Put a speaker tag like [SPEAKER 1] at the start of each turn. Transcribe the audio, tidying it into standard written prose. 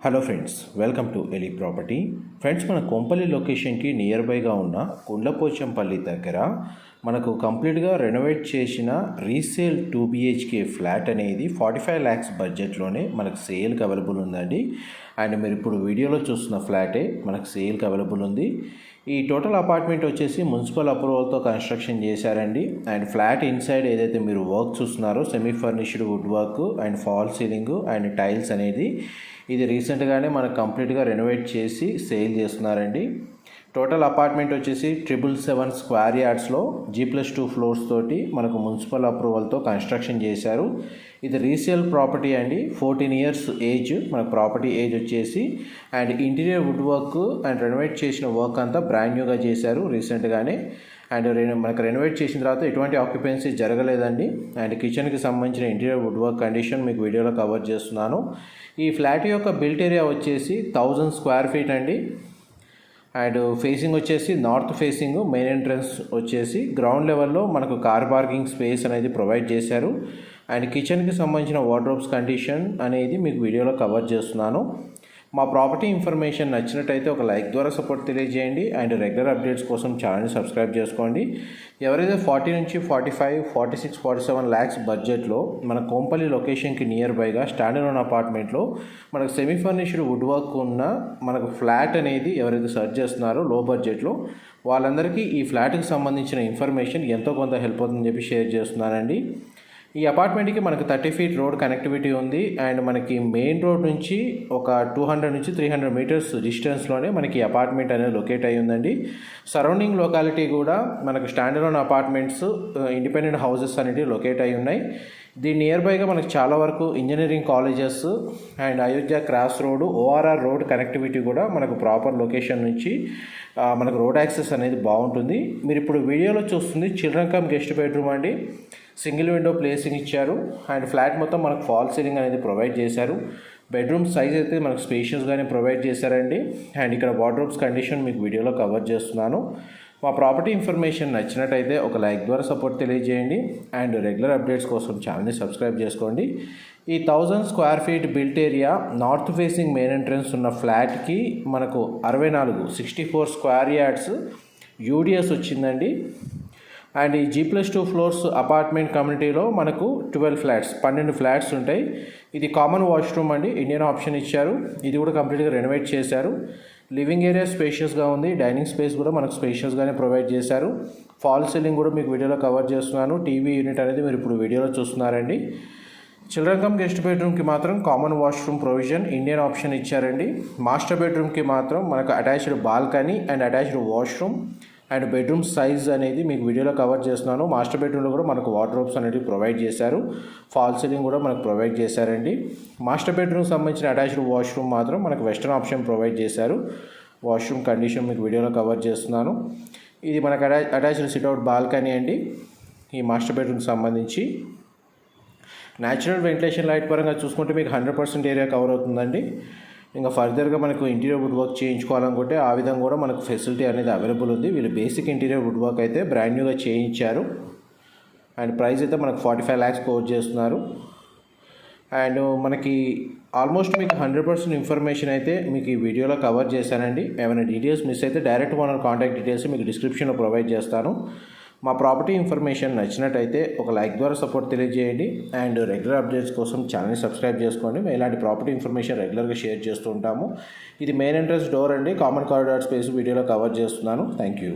[SPEAKER 1] Hello friends, welcome to Eli property. Friends, మన కొంపల్లి లొకేషన్కి near బైగా ఉన్న కుండ్లపోచంపల్లి దగ్గర మనకు కంప్లీట్గా రెనోవేట్ చేసిన రీసేల్ 2 BHK ఫ్లాట్ అనేది 45 lakhs బడ్జెట్లోనే మనకు సేల్కి అవైలబుల్ ఉందండి. అండ్ మీరు ఇప్పుడు వీడియోలో చూస్తున్న ఫ్లాటే మనకు సేల్కి అవైలబుల్ ఉంది. ఈ టోటల్ అపార్ట్మెంట్ వచ్చేసి మున్సిపల్ అప్రూవల్తో కన్స్ట్రక్షన్ చేశారండి. అండ్ ఫ్లాట్ ఇన్సైడ్ ఏదైతే మీరు వర్క్ చూస్తున్నారో semi furnished wood work and fall ceiling and tiles అనేది ఇది రీసెంట్గానే మనకు కంప్లీట్గా రెనోవేట్ చేసి సేల్ చేస్తున్నారండి. టోటల్ అపార్ట్మెంట్ వచ్చేసి 777 స్క్వేర్ యార్డ్స్లో G+2 ఫ్లోర్స్ తోటి మనకు మున్సిపల్ అప్రూవల్తో కన్స్ట్రక్షన్ చేశారు. ఇది రీసేల్ ప్రాపర్టీ అండి. 14 years ఏజ్ మనకు ప్రాపర్టీ ఏజ్ వచ్చేసి. And interior wood work and renovate చేసిన వర్క్ అంతా బ్రాండ్ న్యూగా చేశారు రీసెంట్గానే. అండ్ మనకు రెనోవేట్ చేసిన తర్వాత ఎటువంటి ఆక్యుపెన్సీ జరగలేదండి. అండ్ కిచెన్కి సంబంధించిన ఇంటీరియర్ వుడ్ వర్క్ కండిషన్ మీకు వీడియోలో కవర్ చేస్తున్నాను. ఈ ఫ్లాట్ యొక్క బిల్ట్ ఏరియా వచ్చేసి 1000 స్క్వేర్ ఫీట్ అండి. అండ్ ఫేసింగ్ వచ్చేసి నార్త్ ఫేసింగ్, మెయిన్ ఎంట్రన్స్ వచ్చేసి గ్రౌండ్ లెవెల్లో మనకు కార్ పార్కింగ్ స్పేస్ అనేది ప్రొవైడ్ చేశారు. అండ్ కిచెన్కి సంబంధించిన వార్డ్రోబ్స్ కండిషన్ అనేది మీకు వీడియోలో కవర్ చేస్తున్నాను. మా ప్రాపర్టీ ఇన్ఫర్మేషన్ నచ్చినట్టయితే ఒక లైక్ ద్వారా సపోర్ట్ తెలియజేయండి. అండ్ రెగ్యులర్ అప్డేట్స్ కోసం ఛానల్ని సబ్స్క్రైబ్ చేసుకోండి. ఎవరైతే 40 నుంచి 45, 46, 47 lakhs బడ్జెట్లో మన కొంపల్లి లొకేషన్కి నియర్ బైగా స్టాండర్డ్ అపార్ట్మెంట్లో మనకు సెమీ ఫర్నిష్డ్ వుడ్ వర్క్ ఉన్న మనకు ఫ్లాట్ అనేది ఎవరైతే సెర్చ్ చేస్తున్నారో లో బడ్జెట్లో వాళ్ళందరికీ ఈ ఫ్లాట్కి సంబంధించిన ఇన్ఫర్మేషన్ ఎంతో కొంత హెల్ప్ అవుతుందని చెప్పి షేర్ చేస్తున్నానండి. ఈ అపార్ట్మెంట్కి మనకు 30 feet రోడ్ కనెక్టివిటీ ఉంది. అండ్ మనకి మెయిన్ రోడ్ నుంచి ఒక 200 నుంచి 300 meters డిస్టెన్స్లోనే మనకి అపార్ట్మెంట్ అనేది లొకేట్ అయి ఉందండి. సరౌండింగ్ లొకాలిటీ కూడా మనకు స్టాండర్డ్ అపార్ట్మెంట్స్, ఇండిపెండెంట్ హౌసెస్ అనేవి లొకేట్ అయి ఉన్నాయి. దీని నియర్ బైగా మనకు చాలా వరకు engineering colleges and Ayodhya cross road, ORR road connectivity కూడా మనకు ప్రాపర్ లొకేషన్ నుంచి మనకు రోడ్ యాక్సెస్ అనేది బాగుంటుంది. మీరు ఇప్పుడు వీడియోలో చూస్తుంది చిల్డ్రన్ కమ్ గెస్ట్ బెడ్రూమ్ అండి. సింగిల్ విండో ప్లేసింగ్ ఇచ్చారు. అండ్ ఫ్లాట్ మొత్తం మనకు ఫాల్ సీలింగ్ అనేది ప్రొవైడ్ చేశారు. బెడ్రూమ్ సైజ్ అయితే మనకు స్పేషియస్గానే ప్రొవైడ్ చేశారండి. అండ్ ఇక్కడ వార్డ్రోబ్స్ కండిషన్ మీకు వీడియోలో కవర్ చేస్తున్నాను. మా ప్రాపర్టీ ఇన్ఫర్మేషన్ నచ్చినట్టయితే ఒక లైక్ ద్వారా సపోర్ట్ తెలియజేయండి. అండ్ రెగ్యులర్ అప్డేట్స్ కోసం ఛానల్ని సబ్స్క్రైబ్ చేసుకోండి. ఈ 1000 square feet built area north facing main entrance ఉన్న ఫ్లాట్కి మనకు 64 స్క్వేర్ యార్డ్స్ UDS వచ్చిందండి. అండ్ ఈ G+2 ఫ్లోర్స్ అపార్ట్మెంట్ కమ్యూనిటీలో మనకు 12 ఫ్లాట్స్ ఉంటాయి. ఇది కామన్ వాష్రూమ్ అండి, ఇండియన్ ఆప్షన్ ఇచ్చారు. ఇది కూడా కంప్లీట్గా రెనోవేట్ చేశారు. లివింగ్ ఏరియా స్పేషియస్గా ఉంది. డైనింగ్ స్పేస్ కూడా మనకు స్పేషియస్గానే ప్రొవైడ్ చేశారు. ఫాల్ సీలింగ్ కూడా మీకు వీడియోలో కవర్ చేస్తున్నాను. టీవీ యూనిట్ అనేది మీరు ఇప్పుడు వీడియోలో చూస్తున్నారండి. చిల్డ్రన్ కమ్ గెస్ట్ బెడ్రూమ్కి మాత్రం common washroom provision Indian option ఇచ్చారండి. మాస్టర్ బెడ్రూమ్కి మాత్రం మనకు attached balcony and attached washroom and bedroom size అనేది మీకు వీడియోలో కవర్ చేస్తున్నాను. మాస్టర్ బెడ్రూమ్లో కూడా మనకు వార్డ్రోబ్స్ అనేవి ప్రొవైడ్ చేశారు. ఫాల్ సీలింగ్ కూడా మనకు ప్రొవైడ్ చేశారండి. మాస్టర్ బెడ్రూమ్ సంబంధించిన అటాచ్డ్ వాష్రూమ్ మాత్రం మనకు వెస్టర్న్ ఆప్షన్ ప్రొవైడ్ చేశారు. వాష్రూమ్ కండిషన్ మీకు వీడియోలో కవర్ చేస్తున్నాను. ఇది మనకు అటాచ్డ్ సిట్అవుట్ బాల్కనీ అండి. ఈ మాస్టర్ బెడ్రూమ్కి సంబంధించి న్యాచురల్ వెంటిలేషన్ లైట్ పరంగా చూసుకుంటే మీకు 100% ఏరియా కవర్ అవుతుందండి. ఇంకా ఫర్దర్గా మనకు ఇంటీరియర్ వుడ్ వర్క్ చేయించుకోవాలనుకుంటే ఆ విధంగా కూడా మనకు ఫెసిలిటీ అనేది అవైలబుల్ ఉంది. వీళ్ళు బేసిక్ ఇంటీరియర్ వుడ్ వర్క్ అయితే బ్రాండ్ న్యూగా చేయించారు. అండ్ ప్రైస్ అయితే మనకు 45 lakhs కోట్ చేస్తున్నారు. అండ్ మనకి ఆల్మోస్ట్ మీకు 100% ఇన్ఫర్మేషన్ అయితే మీకు ఈ వీడియోలో కవర్ చేశానండి. ఏమైనా డీటెయిల్స్ మిస్ అయితే డైరెక్ట్ ఓనర్ కాంటాక్ట్ డీటెయిల్స్ మీకు డిస్క్రిప్షన్లో ప్రొవైడ్ చేస్తాను. మా ప్రాపర్టీ ఇన్ఫర్మేషన్ నచ్చినట్టయితే ఒక లైక్ ద్వారా సపోర్ట్ తెలియజేయండి. అండ్ రెగ్యులర్ అప్డేట్స్ కోసం ఛానల్ని సబ్స్క్రైబ్ చేసుకోండి. మేము ఇలాంటి ప్రాపర్టీ ఇన్ఫర్మేషన్ రెగ్యులర్గా షేర్ చేస్తూ ఉంటాము. ఇది మెయిన్ ఎంట్రన్స్ డోర్ అండి. కామన్ కారిడార్ స్పేస్ వీడియోలో కవర్ చేస్తున్నాను. Thank you.